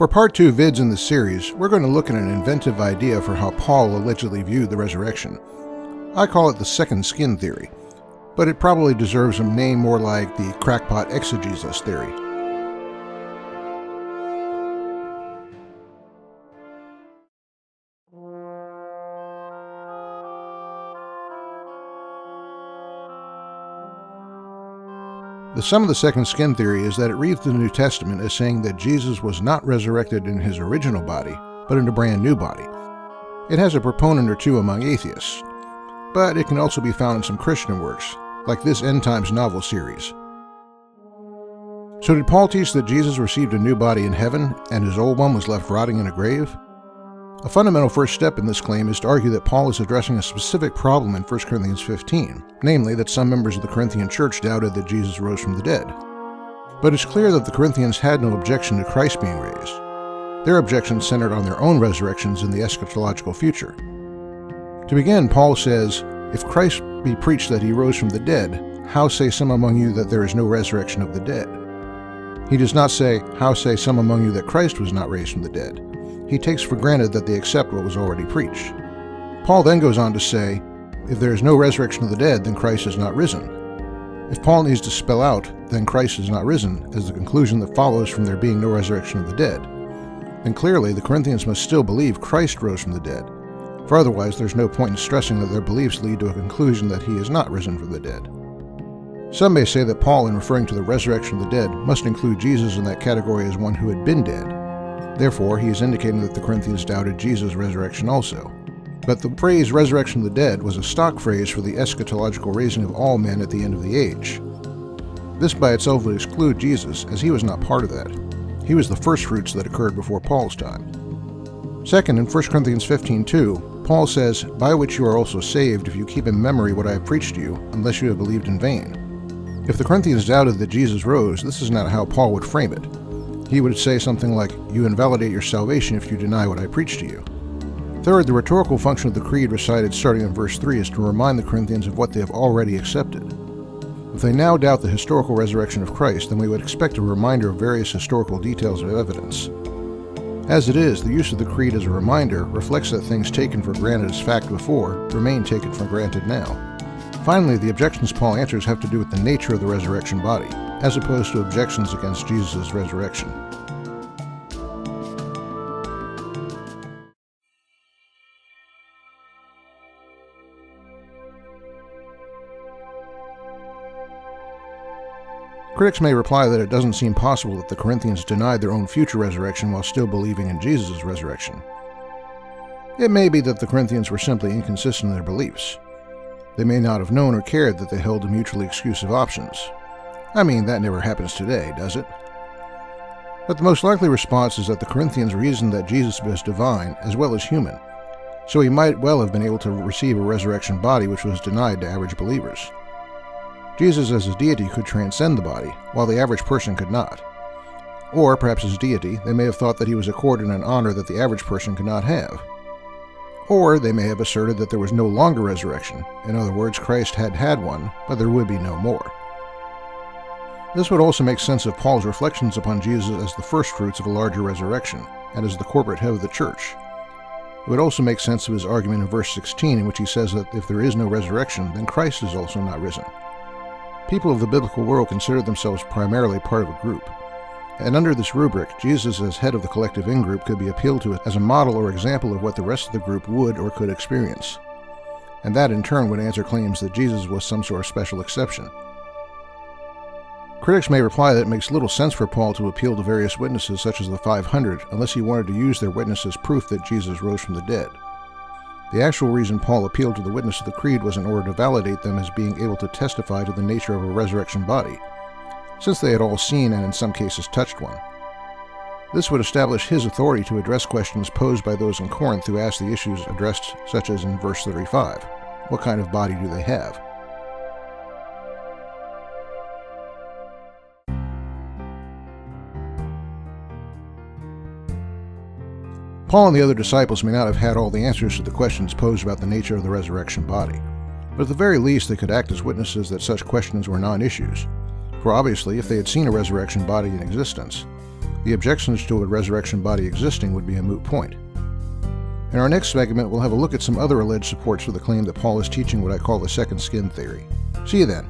For part 2 vids in this series, we're going to look at an inventive idea for how Paul allegedly viewed the resurrection. I call it the second skin theory, but it probably deserves a name more like the crackpot exegesis theory. The sum of the second skin theory is that it reads the New Testament as saying that Jesus was not resurrected in his original body, but in a brand new body. It has a proponent or two among atheists, but it can also be found in some Christian works, like this End Times novel series. So did Paul teach that Jesus received a new body in heaven, and his old one was left rotting in a grave? A fundamental first step in this claim is to argue that Paul is addressing a specific problem in 1 Corinthians 15, namely that some members of the Corinthian church doubted that Jesus rose from the dead. But it's clear that the Corinthians had no objection to Christ being raised. Their objections centered on their own resurrections in the eschatological future. To begin, Paul says, "If Christ be preached that he rose from the dead, how say some among you that there is no resurrection of the dead?" He does not say, "How say some among you that Christ was not raised from the dead?" He takes for granted that they accept what was already preached. Paul then goes on to say, if there is no resurrection of the dead, then Christ is not risen. If Paul needs to spell out, then Christ is not risen, as the conclusion that follows from there being no resurrection of the dead, then clearly the Corinthians must still believe Christ rose from the dead, for otherwise there's no point in stressing that their beliefs lead to a conclusion that he is not risen from the dead. Some may say that Paul, in referring to the resurrection of the dead, must include Jesus in that category as one who had been dead. Therefore, he is indicating that the Corinthians doubted Jesus' resurrection also. But the phrase resurrection of the dead was a stock phrase for the eschatological raising of all men at the end of the age. This by itself would exclude Jesus, as he was not part of that. He was the first fruits that occurred before Paul's time. Second, in 1 Corinthians 15:2, Paul says, "By which you are also saved, if you keep in memory what I have preached to you, unless you have believed in vain." If the Corinthians doubted that Jesus rose, this is not how Paul would frame it. He would say something like, "You invalidate your salvation if you deny what I preach to you." Third, the rhetorical function of the creed recited starting in verse 3 is to remind the Corinthians of what they have already accepted. If they now doubt the historical resurrection of Christ, then we would expect a reminder of various historical details of evidence. As it is, the use of the creed as a reminder reflects that things taken for granted as fact before remain taken for granted now. Finally, the objections Paul answers have to do with the nature of the resurrection body, as opposed to objections against Jesus' resurrection. Critics may reply that it doesn't seem possible that the Corinthians denied their own future resurrection while still believing in Jesus' resurrection. It may be that the Corinthians were simply inconsistent in their beliefs. They may not have known or cared that they held to mutually exclusive options. I mean, that never happens today, does it? But the most likely response is that the Corinthians reasoned that Jesus was divine as well as human, so he might well have been able to receive a resurrection body which was denied to average believers. Jesus as his deity could transcend the body, while the average person could not. Or, perhaps as deity, they may have thought that he was accorded an honor that the average person could not have. Or they may have asserted that there was no longer resurrection. In other words, Christ had had one, but there would be no more. This would also make sense of Paul's reflections upon Jesus as the first fruits of a larger resurrection, and as the corporate head of the church. It would also make sense of his argument in verse 16, in which he says that if there is no resurrection, then Christ is also not risen. People of the biblical world consider themselves primarily part of a group. And under this rubric, Jesus as head of the collective in-group could be appealed to as a model or example of what the rest of the group would or could experience. And that in turn would answer claims that Jesus was some sort of special exception. Critics may reply that it makes little sense for Paul to appeal to various witnesses such as the 500 unless he wanted to use their witness as proof that Jesus rose from the dead. The actual reason Paul appealed to the witness of the creed was in order to validate them as being able to testify to the nature of a resurrection body, since they had all seen and in some cases touched one. This would establish his authority to address questions posed by those in Corinth who asked the issues addressed, such as in verse 35. What kind of body do they have? Paul and the other disciples may not have had all the answers to the questions posed about the nature of the resurrection body, but at the very least they could act as witnesses that such questions were non-issues. For obviously, if they had seen a resurrection body in existence, The objections to a resurrection body existing would be a moot point. In our next segment, we'll have a look at some other alleged supports for the claim that Paul is teaching what I call the second skin theory. See you then.